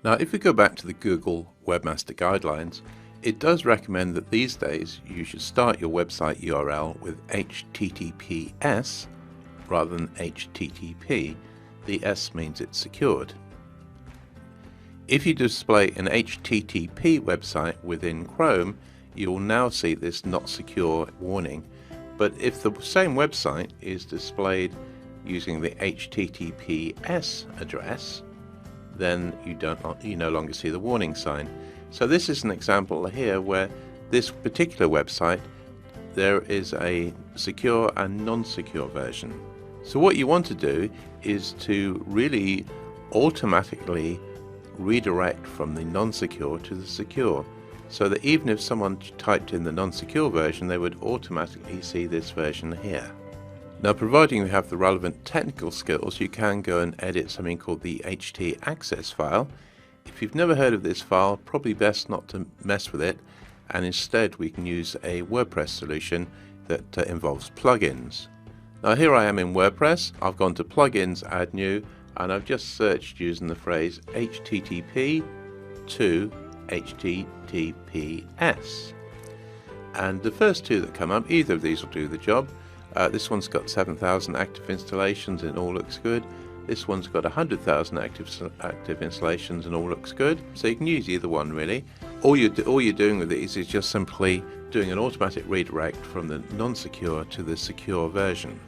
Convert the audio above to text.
Now, if we go back to the Google Webmaster Guidelines, it does recommend that these days you should start your website URL with HTTPS rather than HTTP. The S means it's secured. If you display an HTTP website within Chrome, you will now see this not secure warning. But if the same website is displayed using the HTTPS address, then you no longer see the warning sign. So this is an example here where this particular website, there is a secure and non-secure version. So what you want to do is to really automatically redirect from the non-secure to the secure, so that even if someone typed in the non-secure version, they would automatically see this version here. Now, providing you have the relevant technical skills, you can go and edit something called the htaccess file. If you've never heard of this file, probably best not to mess with it, and instead we can use a WordPress solution that involves plugins. Now here I am in WordPress. I've gone to Plugins, Add New, and I've just searched using the phrase HTTP to HTTPS. And the first two that come up, either of these will do the job. This one's got 7,000 active installations and all looks good. This one's got 100,000 active installations and all looks good. So you can use either one really. All you're doing with these is just simply doing an automatic redirect from the non-secure to the secure version.